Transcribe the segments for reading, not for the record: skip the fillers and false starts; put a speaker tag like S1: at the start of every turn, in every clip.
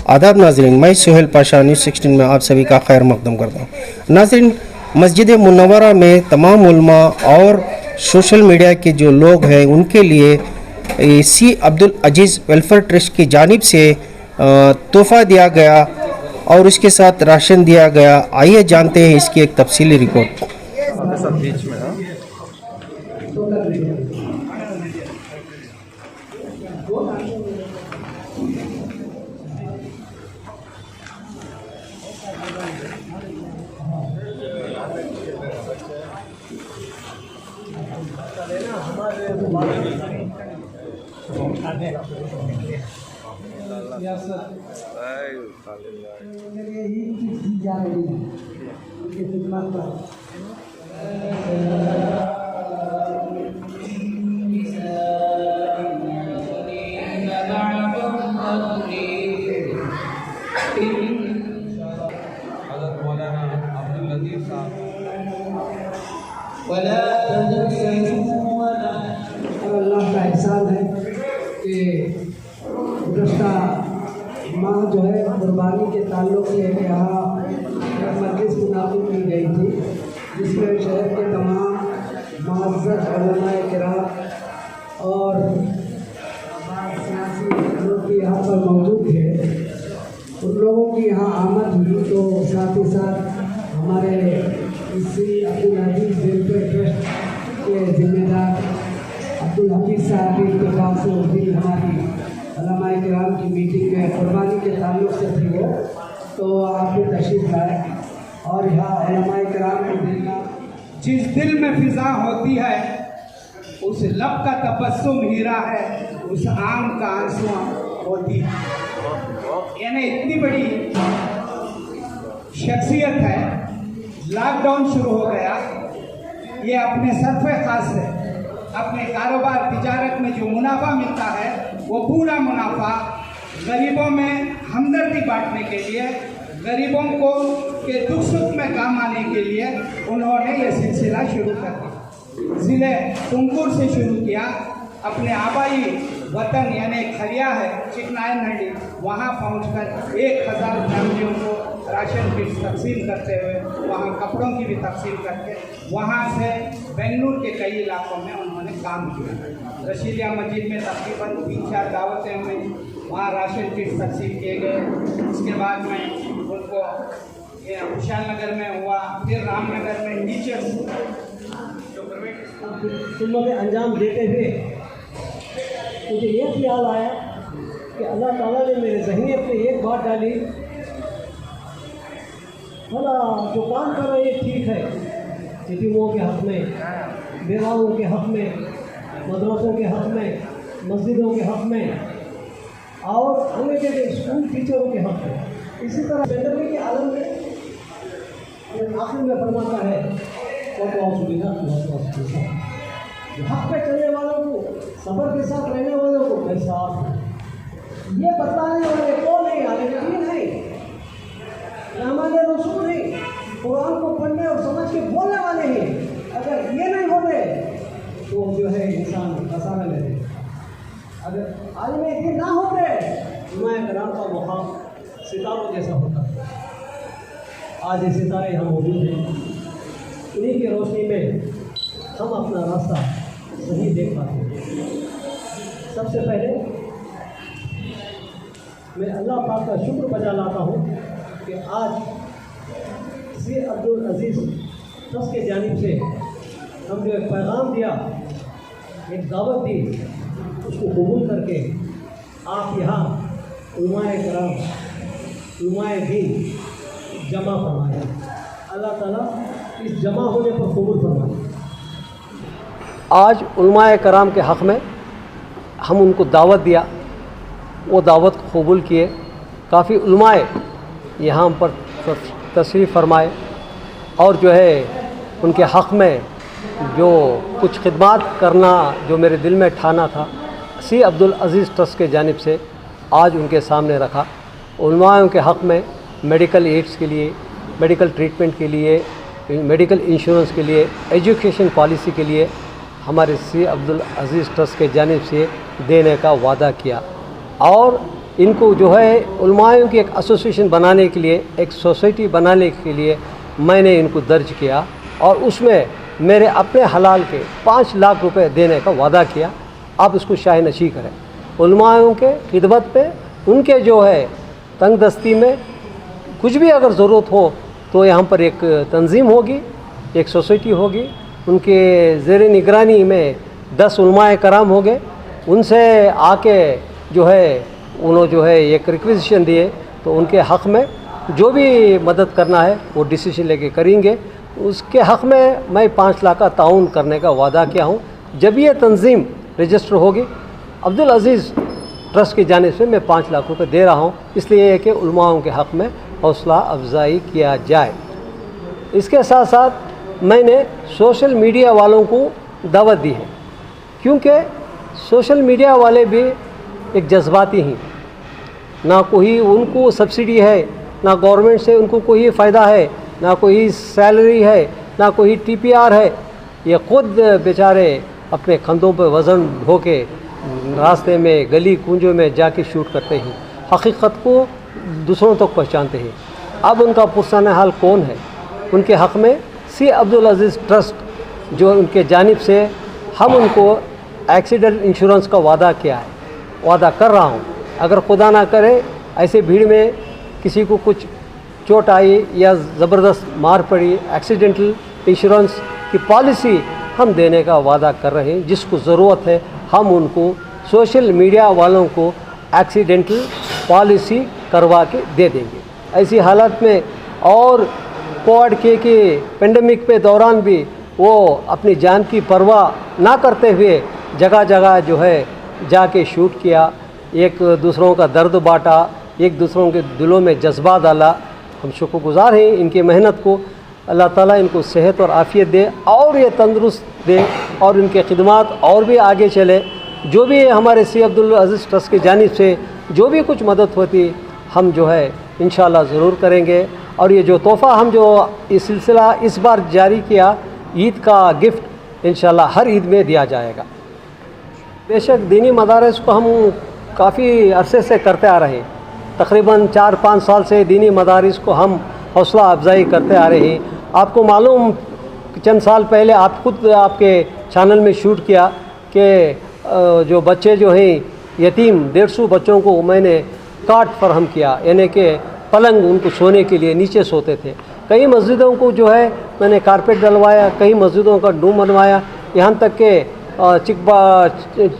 S1: آداب ناظرین، میں سہیل پاشا نیوز 16 میں آپ سبھی کا خیر مقدم کرتا ہوں۔ ناظرین، مسجد منورہ میں تمام علماء اور سوشل میڈیا کے جو لوگ ہیں ان کے لیے سی عبدالعزیز ویلفیئر ٹرسٹ کی جانب سے تحفہ دیا گیا اور اس کے ساتھ راشن دیا گیا۔ آئیے جانتے ہیں اس کی ایک تفصیلی رپورٹ۔
S2: اللہ کا احسان ہے کہ گزشتہ ماہ جو ہے قربانی کے تعلق سے یہاں مجلس منعقد کی گئی تھی، جس میں شہر کے تمام معزز علماء کرام اور سیاسی لوگ بھی یہاں پر موجود تھے۔ ان لوگوں کی یہاں آمد ہوئی تو ساتھ ہی ساتھ ہمارے سی عبدالعزیز ویلفیئر ٹرسٹ کے ذمہ دار عبدالحفیظ صاحب کی اتفاق سے اس دن ہماری علماء کرام کی میٹنگ میں قربانی کے تعلق سے تھی وہ، تو آپ بھی تشریف لائے اور یہاں علماء کرام کو دیکھا۔
S3: جس دل میں فضا ہوتی ہے اس لب کا تبسم ہیرا ہے، اس آنکھ کا آنسو ہوتی ہے۔ یعنی اتنی بڑی شخصیت ہے۔ لاک ڈاؤن شروع ہو گیا، یہ اپنے صرف خاص سے اپنے کاروبار تجارت میں جو منافع ملتا ہے وہ پورا منافع غریبوں میں ہمدردی بانٹنے کے لیے، غریبوں کو کے دکھ سکھ میں کام آنے کے لیے انہوں نے یہ سلسلہ شروع کر دیا۔ ضلع تمکور سے شروع کیا، اپنے آبائی وطن یعنی کھریا ہے چکنائن ہنڈی، وہاں پہنچ کر 1000 فیملیوں کو راشن کٹس تقسیم کرتے ہوئے وہاں کپڑوں کی بھی تقسیم کر کے وہاں سے بنگلور کے کئی علاقوں میں انہوں نے کام کیا۔ رشیدیہ مسجد میں تقریباً 3-4 دعوتیں ہوئیں، وہاں راشن کٹس تقسیم کیے گئے۔ اس کے بعد میں ان کو خوشحال نگر میں ہوا، پھر رام نگر میں نیچے جو
S2: سنوں میں انجام دیتے ہوئے مجھے یہ خیال آیا کہ اللہ تعالیٰ نے میرے ذہنیت میں ایک بات ڈالی، بھلا جو کام کر رہے یہ ٹھیک ہے، یتیموں کے حق میں، بیواؤں کے حق میں، مدرسوں کے حق میں، مسجدوں کے حق میں، اور ہمیں کے اسکول ٹیچروں کے حق میں۔ اسی طرح بہتری کے عالم میں آخر میں فرماتا ہے جو حق پہ چلنے والوں کو، صبر کے ساتھ رہنے والوں کو میں ساتھ ہوں۔ یہ بتانے والے کون نہیں، عالم نہیں، رحمان رسول نہیں، قرآن کو پڑھنے اور سمجھ کے بولنے والے ہیں۔ اگر یہ نہیں ہوتے تو جو ہے انسان خسارہ لے لے۔ اگر عالم دین نہ ہوتے علماء کرام کا مقام ستاروں جیسا ہوتا۔ آج یہ ستارے یہاں موجود ہیں، انہیں کی روشنی میں ہم اپنا راستہ صحیح دیکھ پاتے ہیں۔ سب سے پہلے میں اللہ پاک کا شکر بجا لاتا ہوں کہ آج سی عبدالعزیز ٹرسٹ کے جانب سے ہم جو ایک پیغام دیا، ایک دعوت دی، اس کو قبول کر کے آپ یہاں علماء کرام، علماء دین جمع فرمائیں۔ اللہ تعالیٰ اس جمع ہونے پر قبول فرمائیں۔ آج علماء کرام کے حق میں ہم ان کو دعوت دیا، وہ دعوت کو قبول کیے۔ کافی علماء یہاں پر تشریف فرمائے اور جو ہے ان کے حق میں جو کچھ خدمات کرنا جو میرے دل میں ٹھانا تھا، سی عبدالعزیز ٹرسٹ کے جانب سے آج ان کے سامنے رکھا۔ علماء کے حق میں میڈیکل ایڈس کے لیے، میڈیکل ٹریٹمنٹ کے لیے، میڈیکل انشورنس کے لیے، ایجوکیشن پالیسی کے لیے ہمارے سی عبدالعزیز ٹرسٹ کے جانب سے دینے کا وعدہ کیا، اور
S4: इनको जो है उलमाओं की एक एसोसिएशन बनाने के लिए, एक सोसाइटी बनाने के लिए मैंने इनको दर्ज किया और उसमें मेरे अपने हलाल के 5 लाख रुपए देने का वादा किया। आप उसको शाही नशी करें। उलमाओं के खिदमत पे, उनके जो है तंग दस्ती में कुछ भी अगर ज़रूरत हो तो यहाँ पर एक तंजीम होगी, एक सोसाइटी होगी। उनके ज़ेर निगरानी में 10 उलमाए कराम हो गए। उनसे आके जो है उन्होंने जो है एक रिक्वेजिशन दिए तो उनके हक़ में जो भी मदद करना है वो डिसीजन लेके करेंगे। उसके हक़ में मैं 5 लाख का ताउन करने का वादा किया हूँ। जब ये तंजीम रजिस्टर होगी, अब्दुल अज़ीज़ ट्रस्ट की जानिब से मैं 5 लाख रुपए दे रहा हूँ, इसलिए कि उलमाओं के हक़ में हौसला अफजाई किया जाए। इसके साथ साथ मैंने सोशल मीडिया वालों को दावत दी है, क्योंकि सोशल मीडिया वाले भी एक जज्बाती हैं। ना कोई उनको सब्सिडी है, ना गवर्नमेंट से उनको कोई फ़ायदा है, ना कोई सैलरी है, ना कोई टीपीआर है। ये ख़ुद बेचारे अपने कंधों पर वज़न ढो के रास्ते में, गली कूंजों में जाके शूट करते हैं, हकीकत को दूसरों तक पहुंचाते हैं। अब उनका पुरसान हाल कौन है? उनके हक़ में सी अब्दुल अज़ीज़ ट्रस्ट जो उनके जानिब से हम उनको एक्सीडेंट इंश्योरेंस का वादा किया है, वादा कर रहा हूँ। अगर खुदा ना करे ऐसे भीड़ में किसी को कुछ चोट आई या ज़बरदस्त मार पड़ी, एक्सीडेंटल इंश्योरेंस की पॉलिसी हम देने का वादा कर रहे हैं। जिसको ज़रूरत है हम उनको, सोशल मीडिया वालों को एक्सीडेंटल पॉलिसी करवा के दे देंगे। ऐसी हालत में और कोविड के पेंडेमिक पे दौरान भी वो अपनी जान की परवाह ना करते हुए जगह जगह जो है जाके शूट किया, एक दूसरों का दर्द बांटा, एक दूसरों के दिलों में जज्बा डाला। हम शुक्रगुज़ार हैं इनकी मेहनत को। अल्लाह ताला इनको सेहत और आफ़ियत दे और ये तंदुरुस्त दे और इनके खिदमात और भी आगे चले। जो भी हमारे सी अब्दुल अज़ीज़ ट्रस्ट की जानिब से जो भी कुछ मदद होती हम जो है इंशाअल्लाह ज़रूर करेंगे। और ये जो तोहफ़ा हम जो इस सिलसिला इस बार जारी किया, ईद का गिफ्ट इंशाअल्लाह हर ईद में दिया जाएगा। बेशक दीनी मदारिस को हम काफ़ी अरसे से करते आ रहे हैं, तकरीबन 4-5 साल से दीनी मदारिस को हम हौसला अफजाई करते आ रहे हैं। आपको मालूम चंद साल पहले आप खुद आपके चैनल में शूट किया कि जो बच्चे जो हैं यतीम 150 बच्चों को मैंने काट फरहम किया, यानी कि पलंग उनको सोने के लिए नीचे सोते थे। कई मस्जिदों को जो है मैंने कारपेट डलवाया, कई मस्जिदों का डूम बनवाया। यहाँ तक कि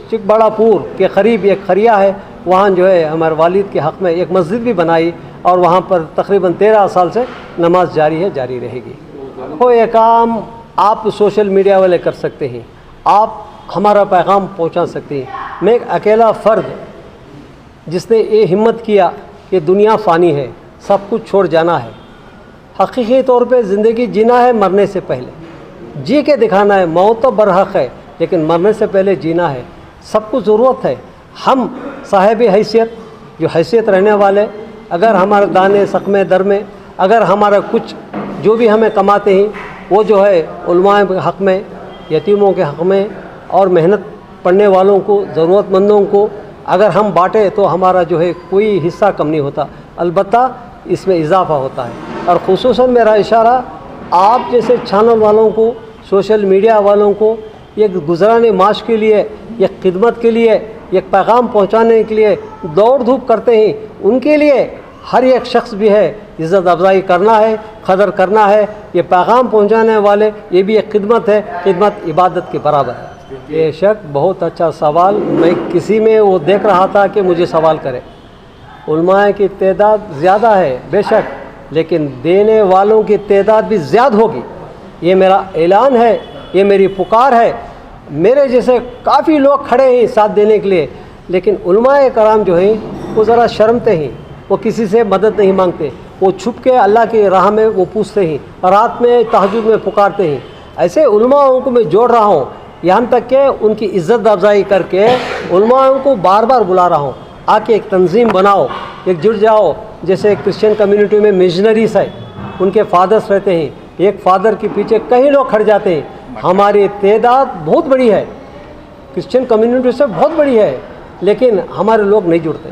S4: चिकबड़ापुर के करीब एक खरिया है, वहाँ जो है हमारे वालिद के हक़ में एक मस्जिद भी बनाई और वहाँ पर तकरीबन 13 साल से नमाज जारी है, जारी रहेगी। वो ये काम आप सोशल मीडिया वाले कर सकते हैं, आप हमारा पैगाम पहुँचा सकते हैं। मैं एक अकेला फ़र्द जिसने ये हिम्मत किया कि दुनिया फ़ानी है, सब कुछ छोड़ जाना है, हकीकी तौर पे ज़िंदगी जीना है, मरने से पहले जी के दिखाना है। मौत तो बरहक़ है लेकिन मरने से पहले जीना है। सबको ज़रूरत है हम साहिब हैसियत, जो हैसियत रहने वाले, अगर हमारे दाने सक़मे दर में, अगर हमारा कुछ जो भी हमें कमाते हैं वो जो है उलमाए के हक़ में, यतीमों के हक़ में और मेहनत पढ़ने वालों को, ज़रूरतमंदों को अगर हम बाँटे तो हमारा जो है कोई हिस्सा कम नहीं होता, अलबत्ता इसमें इजाफ़ा होता है। और ख़ुसूसन मेरा इशारा आप जैसे चैनल वालों को, सोशल मीडिया वालों को एक गुज़राने माश के लिए, एक खिदमत के लिए, एक पैगाम पहुंचाने के लिए दौड़ धूप करते हैं, उनके लिए हर एक शख्स भी है इज़्ज़त अफजाई करना है, कदर करना है। ये पैगाम पहुंचाने वाले ये भी एक खिदमत है, खिदमत इबादत के बराबर है। बेशक बहुत अच्छा सवाल, मैं किसी में वो देख रहा था कि मुझे सवाल करे। उलमाए की तादाद ज़्यादा है बेशक, लेकिन देने वालों की तादाद भी ज़्यादा होगी। ये मेरा ऐलान है, ये मेरी पुकार है। मेरे जैसे काफ़ी लोग खड़े हैं साथ देने के लिए, लेकिन उलमाए कराम जो हैं वो ज़रा शर्मते हैं, वो किसी से मदद नहीं मांगते, वो छुप के अल्लाह की राह में वो पूछते हैं, रात में तहज्जुद में पुकारते हैं। ऐसे उलमाओं को मैं जोड़ रहा हूँ, यहाँ तक कि उनकी इज़्ज़त अफजाई करके उलमाओं को बार बार बुला रहा हूँ, आके एक तंजीम बनाओ, एक जुड़ जाओ। जैसे क्रिश्चियन कम्युनिटी में मिशनरीज है, उनके फादर्स रहते हैं, एक फादर के पीछे कई लोग खड़ जाते हैं। हमारी तादाद बहुत बड़ी है, क्रिश्चियन कम्युनिटी से बहुत बड़ी है, लेकिन हमारे लोग नहीं जुड़ते।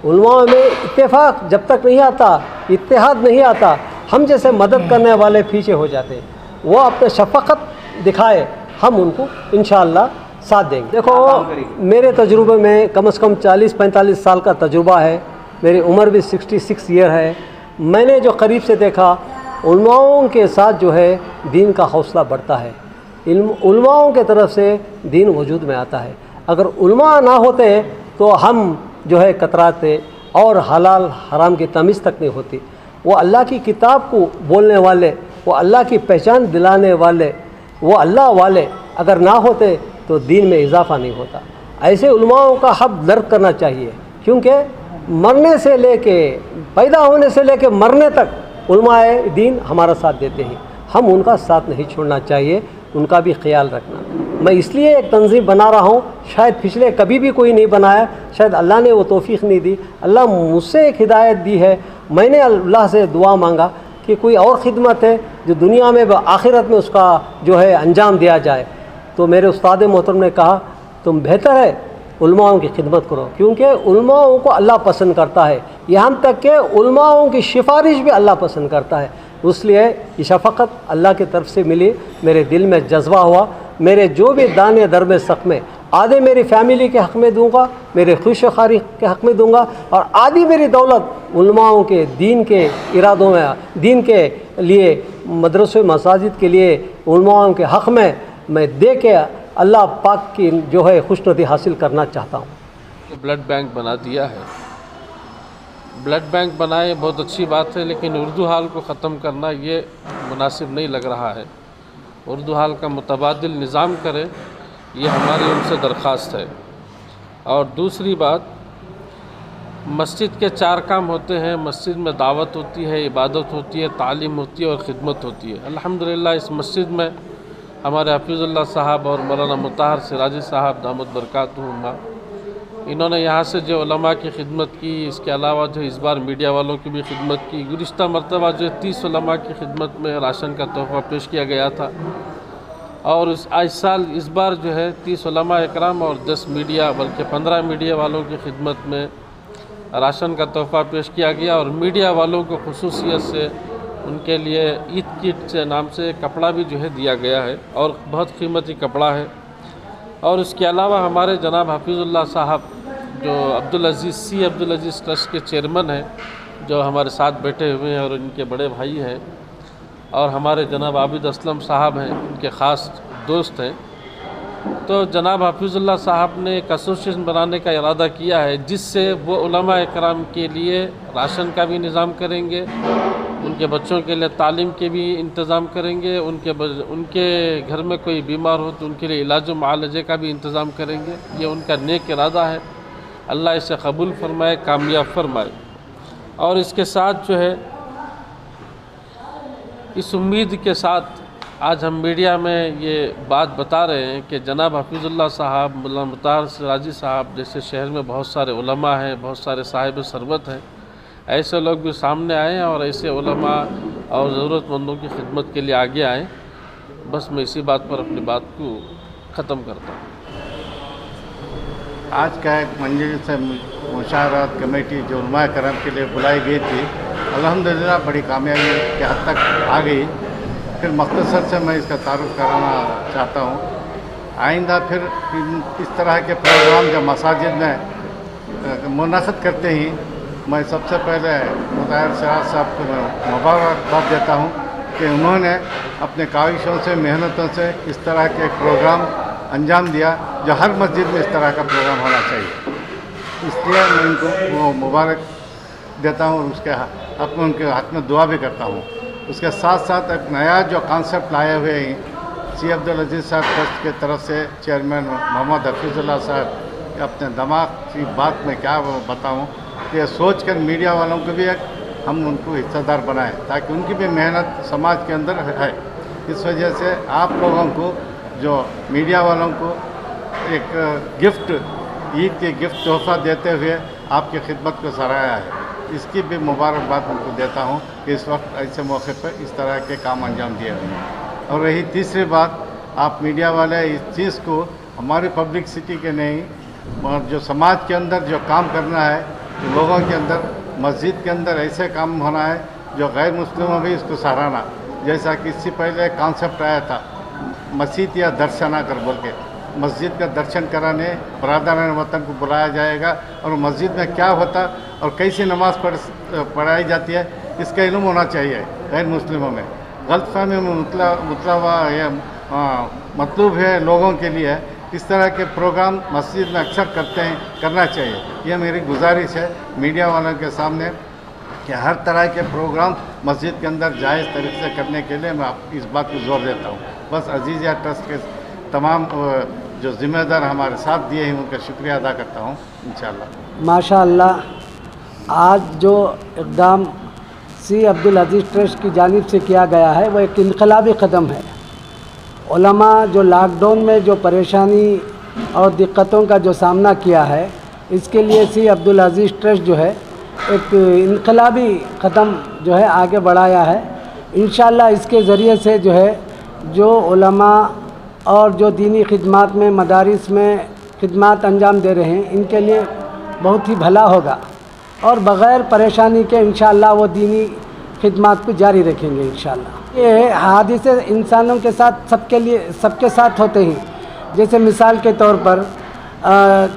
S4: उलमा में इत्तेफाक जब तक नहीं आता, इत्तेहाद नहीं आता, हम जैसे मदद करने वाले पीछे हो जाते हैं। वो अपने शफ़क़त दिखाए, हम उनको इंशाअल्लाह साथ देंगे। देखो मेरे तजुर्बे में कम से कम 40-45 साल का तजुर्बा है, मेरी उम्र भी 66 ईयर है। मैंने जो करीब से देखा, उलमाओं के साथ जो है दीन का हौसला बढ़ता है, उलमाओं के तरफ से दीन वजूद में आता है। अगर उलमा ना होते तो हम जो है कतराते और हलाल हराम की तमीज़ तक नहीं होती। वो अल्लाह की किताब को बोलने वाले, वो अल्लाह की पहचान दिलाने वाले, वो अल्लाह वाले अगर ना होते तो दीन में इजाफ़ा नहीं होता। ऐसे उलमाओं का हक दर्द करना चाहिए, क्योंकि मरने से लेके, पैदा होने से लेके मरने तक उलमाए दीन हमारा साथ देते हैं। हम उनका साथ नहीं छोड़ना चाहिए, उनका भी ख्याल रखना। मैं इसलिए एक तंजीम बना रहा हूँ, शायद पिछले कभी भी कोई नहीं बनाया, शायद अल्लाह ने वो तौफीक नहीं दी। अल्लाह मुझसे एक हिदायत दी है, मैंने अल्लाह से दुआ मांगा कि कोई और ख़िदमत है जो दुनिया में व आखिरत में उसका जो है अंजाम दिया जाए। तो मेरे उस्ताद मोहतरम ने कहा तुम बेहतर है उलमाओं की खिदमत करो, क्योंकि उलमाओं को अल्लाह पसंद करता है, यहाँ तक कि उलमाओं की सिफारिश भी अल्लाह पसंद करता है। इसलिए ये शफ़क़त अल्लाह की तरफ से मिली, मेरे दिल में जज्बा हुआ। मेरे जो भी दाने दरमे सक़ में आधे मेरी फैमिली के हक़ में दूंगा, मेरे खुशखारी के हक़ में दूंगा, और आधी मेरी दौलत उलमाओं के दीन के इरादों में, दीन के लिए, मदरसे मसाजिद के लिए, उलमाओं के हक़ में मैं दे के अल्लाह पाक की जो है खुशनुदी हासिल करना चाहता हूँ।
S5: ब्लड बैंक बना दिया है। ब्लड बैंक बनाए बहुत अच्छी बात है, लेकिन उर्दू हाल को ख़त्म करना ये मुनासिब नहीं लग रहा है। उर्दू हाल का मुतबादिल निज़ाम करे, ये हमारी उनसे दरख्वास्त है। और दूसरी बात, मस्जिद के 4 काम होते हैं। मस्जिद में दावत होती है, इबादत होती है, तालीम होती है और ख़िदमत होती है। अल्हम्दुलिल्लाह इस मस्जिद में हमारे हफीज़ुल्लाह साहब और मौलाना मुताहर सिराजी साहब दामद बरकातुहुमा, इन्होंने यहाँ से जो उलमा की खिदमत की, इसके अलावा जो इस बार मीडिया वालों की भी खिदमत की। गुज़िश्ता मरतबा जो 30 उलमा की खिदमत में राशन का तोहफ़ा पेश किया गया था, और इस बार जो है 30 उलमा इकराम और 10 मीडिया, बल्कि 15 मीडिया वालों की खिदमत में राशन का तोहफ़ा पेश किया गया। और मीडिया वालों को खुसूसियत से उनके लिए ईद किट से नाम से कपड़ा भी जो है दिया गया है, और बहुत कीमती कपड़ा है। और इसके अलावा हमारे जनाब हफीज़ुल्लाह साहब जो अब्दुल अज़ीज़ ट्रस्ट के चेयरमैन हैं, जो हमारे साथ बैठे हुए हैं और इनके बड़े भाई हैं, और हमारे जनाब आबिद असलम साहब हैं, इनके ख़ास दोस्त हैं। तो जनाब हफीज़ुल्लाह साहब ने एक एसोसिएशन बनाने का इरादा किया है, जिससे वो उलमा इकराम के लिए राशन का भी निज़ाम करेंगे, उनके बच्चों के लिए तालीम के भी इंतज़ाम करेंगे, उनके घर में कोई बीमार हो तो उनके लिए इलाज मुआलजे का भी इंतज़ाम करेंगे। ये उनका नेक इरादा है, अल्लाह इसे कबूल फरमाए, कामयाब फरमाए। और इसके साथ जो है, इस उम्मीद के साथ आज हम मीडिया में ये बात बता रहे हैं कि जनाब हफीज़ुल्लाह साहब, मौलाना मुताहर सिराजी साहब जैसे शहर में बहुत सारे उलमा हैं, बहुत सारे साहिब सरबत हैं, ऐसे लोग भी सामने आएँ और ऐसे उलमा और ज़रूरतमंदों की खिदमत के लिए आगे आएँ। बस मैं इसी बात पर अपनी बात को ख़त्म करता हूँ।
S6: आज का एक मंजिल से मुशावरत कमेटी जो उलमा करम के लिए बुलाई गई थी, अल्हम्दुलिल्लाह बड़ी कामयाबी के हद तक आ गई। फिर मख्तसर से मैं इसका तारुफ कराना चाहता हूँ। आइंदा फिर इस तरह के प्रोग्राम जो मसाजिद में मुनाक़िद करते ही, मैं सबसे पहले मुताहिर सिराज साहब को मैं मुबारकबाद देता हूँ कि उन्होंने अपने काविशों से, मेहनतों से इस तरह के प्रोग्राम अंजाम दिया, जो हर मस्जिद में इस तरह का प्रोग्राम होना चाहिए। इसलिए मैं इनको वो मुबारक देता हूँ और उसके हक़ में, उनके हक़ में दुआ भी करता हूँ। उसके साथ साथ एक नया जो कॉन्सेप्ट लाए हुए हैं सी अब्दुल अज़ीज़ साहब ट्रस्ट के तरफ से चेयरमैन मोहम्मद हफीज़ुल्लाह साहब, अपने दिमाग की बात में क्या बताऊँ कि सोच कर मीडिया वालों को भी एक हम उनको हिस्सेदार बनाएं, ताकि उनकी भी मेहनत समाज के अंदर है। इस वजह से आप लोगों को, जो मीडिया वालों को एक गिफ्ट, ईद के गिफ्ट तोहफ़ा देते हुए आपकी खिदमत को सराहा है, इसकी भी मुबारकबाद उनको देता हूँ कि इस वक्त ऐसे मौके पर इस तरह के काम अंजाम दिए हुए हैं। और रही तीसरी बात, आप मीडिया वाले इस चीज़ को हमारी पब्लिसिटी के नहीं, और जो समाज के अंदर जो काम करना है कि लोगों के अंदर मस्जिद के अंदर ऐसे काम होना है जो गैर मुस्लिमों भी इसको सराहना, जैसा कि इससे पहले कॉन्सेप्ट आया था मस्जिद या दर्शना कर बोल के, मस्जिद का दर्शन कराने बरादरान वतन को बुलाया जाएगा और मस्जिद में क्या होता और कैसी नमाज पढ़ाई जाती है इसका इल्म होना चाहिए गैर मुस्लिमों में। गलतफहमी में मतलब है लोगों के लिए इस तरह के प्रोग्राम मस्जिद में अक्सर करना चाहिए। यह मेरी गुजारिश है मीडिया वालों के सामने कि हर तरह के प्रोग्राम मस्जिद के अंदर जायज़ तरीके से करने के लिए मैं इस बात को जोर देता हूँ। बस अजीज़िया ट्रस्ट के तमाम जो ज़िम्मेदार हमारे साथ दिए हैं उनका शुक्रिया अदा करता हूँ इंशाअल्लाह।
S2: माशाअल्लाह आज जो इक़दाम सी अब्दुल अज़ीज़ ट्रस्ट की जानिब से किया गया है वो एक इनकलाबी कदम है। उलमा जो लॉकडाउन में जो परेशानी और दिक्कतों का जो सामना किया है इसके लिए सी अब्दुल अज़ीज़ ट्रस्ट जो है एक इनकलाबी कदम जो है आगे बढ़ाया है। इंशाअल्लाह इसके ज़रिए से जो है जो उलमा और जो दीनी खिदमात में मदारिस में खिदमात अंजाम दे रहे हैं इनके लिए बहुत ही भला होगा और बग़ैर परेशानी के इंशाअल्लाह वो दीनी खिदमात को जारी रखेंगे इंशाअल्लाह। ये हादिसे इंसानों के साथ सबके साथ होते हैं। जैसे मिसाल के तौर पर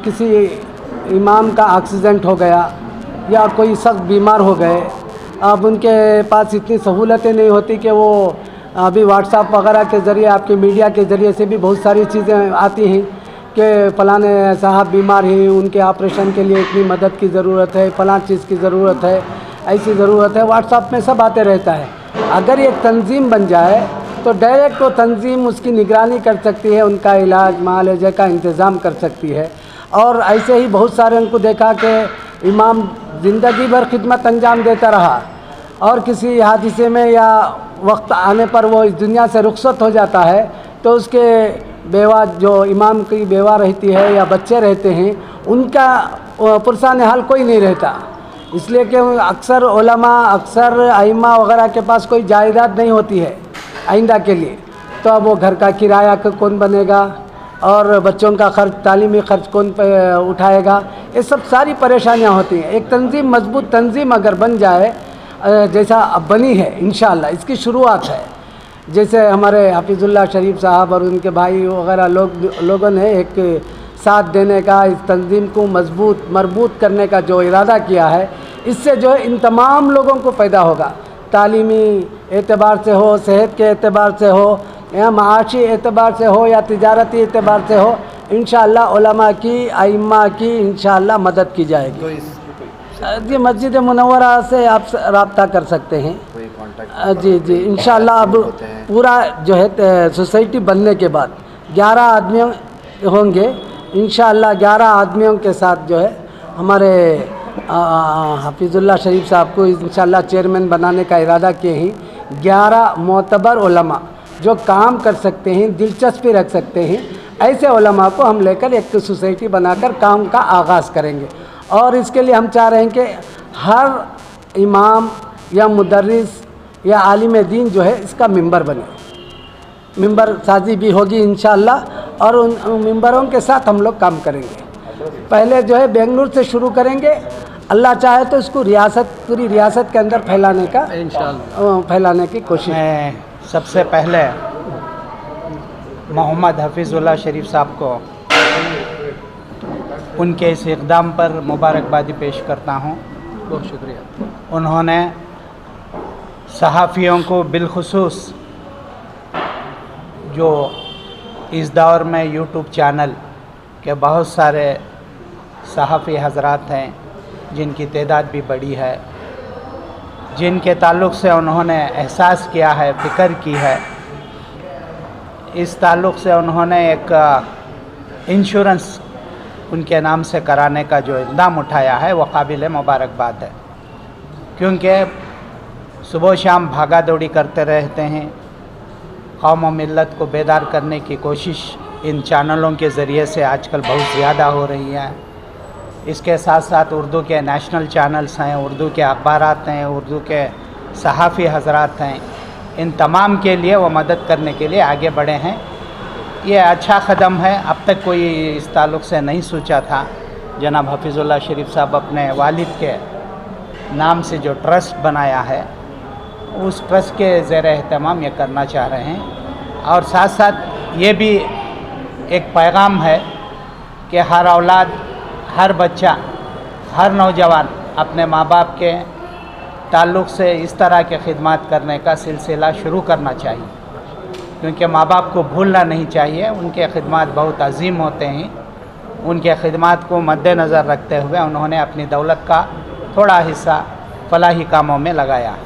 S2: किसी इमाम का एक्सीडेंट हो गया या कोई सख्त बीमार हो गए, अब उनके पास इतनी सहूलतें नहीं होती कि वो अभी व्हाट्सएप वगैरह के ज़रिए आपके मीडिया के ज़रिए से भी बहुत सारी चीज़ें आती हैं कि फ़लाने साहब बीमार हैं, उनके ऑपरेशन के लिए इतनी मदद की ज़रूरत है, फ़लाँ चीज़ की ज़रूरत है, ऐसी ज़रूरत है। व्हाट्सएप में सब आते रहता है। अगर एक तंजीम बन जाए तो डायरेक्ट वो तंजीम उसकी निगरानी कर सकती है, उनका इलाज मुआलजे का इंतज़ाम कर सकती है। और ऐसे ही बहुत सारे उनको देखा कि इमाम ज़िंदगी भर खिदमत अंजाम देता रहा और किसी हादसे में या वक्त आने पर वो इस दुनिया से रुखसत हो जाता है तो उसके बेवा जो इमाम की बेवा रहती है या बच्चे रहते हैं उनका पुरसान हाल कोई नहीं रहता। इसलिए कि अक्सर उलमा अक्सर आइम्मा वगैरह के पास कोई जायदाद नहीं होती है आइंदा के लिए, तो अब वो घर का किराया कौन बनेगा और बच्चों का खर्च तालीमी खर्च कौन उठाएगा, ये सब सारी परेशानियां होती हैं। एक तंजीम मजबूत तंजीम अगर बन जाए जैसा अब बनी है इंशाअल्लाह, इसकी शुरुआत है। जैसे हमारे हफीज़ुल्लाह शरीफ साहब और उनके भाई वगैरह लोगों ने एक साथ देने का, इस तंजीम को मजबूत करने का जो इरादा किया है, इससे जो है इन तमाम लोगों को फ़ायदा होगा। तालीमी एतबार से हो, सेहत के एतबार से हो या माशी एतबार से हो या तिजारती एतबार से हो, इंशाअल्लाह उलमा की आइम्मा की इंशाअल्लाह मदद की जाएगी। जी मस्जिद मुनव्वरा से आप रब्ता कर सकते हैं। जी इंशाअल्लाह अब पूरा जो है सोसाइटी बनने के बाद 11 आदमी होंगे इंशाअल्लाह। 11 आदमियों के साथ जो है हमारे हफीज़ुल्लाह शरीफ साहब को इंशाअल्लाह चेयरमैन बनाने का इरादा किए हैं। 11 मोतबर उलमा जो काम कर सकते हैं, दिलचस्पी रख सकते हैं, ऐसे उलमा को हम लेकर एक सोसाइटी बनाकर काम का आगाज़ करेंगे। और इसके लिए हम चाह रहे हैं कि हर इमाम या मुदर्रिस या आलिम दीन जो है इसका मेंबर बने। मेंबर साजी भी होगी इंशाअल्लाह और उन मेंबरों के साथ हम लोग काम करेंगे। पहले जो है बेंगलुरु से शुरू करेंगे, अल्लाह चाहे तो इसको पूरी रियासत के अंदर फैलाने की कोशिश।
S7: मैं सबसे पहले मोहम्मद हफीज़ुल्लाह शरीफ साहब को उनके इस इक़दाम पर मुबारकबादी पेश करता हूँ।
S4: बहुत शुक्रिया।
S7: उन्होंने सहाफ़ियों को बिलखुसूस जो इस दौर में यूट्यूब चैनल के बहुत सारे सहाफ़ी हज़रात हैं जिनकी तादाद भी बड़ी है, जिनके ताल्लुक़ से उन्होंने एहसास किया है, फ़िक्र की है, इस ताल्लुक़ से उन्होंने एक इंश्योरेंस उनके नाम से कराने का जो इक़दाम उठाया है वो काबिल मुबारकबाद है। क्योंकि सुबह शाम भागा दौड़ी करते रहते हैं, कौम और मिल्लत को बेदार करने की कोशिश इन चैनलों के ज़रिए से आजकल बहुत ज़्यादा हो रही है। इसके साथ साथ उर्दू के नेशनल चैनल्स हैं, उर्दू के अखबारात हैं, उर्दू के सहाफ़ी हज़रात हैं, इन तमाम के लिए वो मदद करने के लिए आगे बढ़े हैं। ये अच्छा कदम है, अब तक कोई इस ताल्लुक़ से नहीं सोचा था, जनाब हफीज़ुल्लाह शरीफ साहब अपने वालिद के नाम से जो ट्रस्ट बनाया है उस ट्रस्ट के ज़ेर एहतमाम ये करना चाह रहे हैं। और साथ साथ ये भी एक पैगाम है कि हर औलाद, हर बच्चा, हर नौजवान अपने माँ बाप के ताल्लुक़ से इस तरह के खिदमत करने का सिलसिला शुरू करना चाहिए, क्योंकि माँ बाप को भूलना नहीं चाहिए। उनके खिदमत बहुत अजीम होते हैं। उनके खिदमत को मद्देनज़र रखते हुए उन्होंने अपनी दौलत का थोड़ा हिस्सा फलाही कामों में लगाया।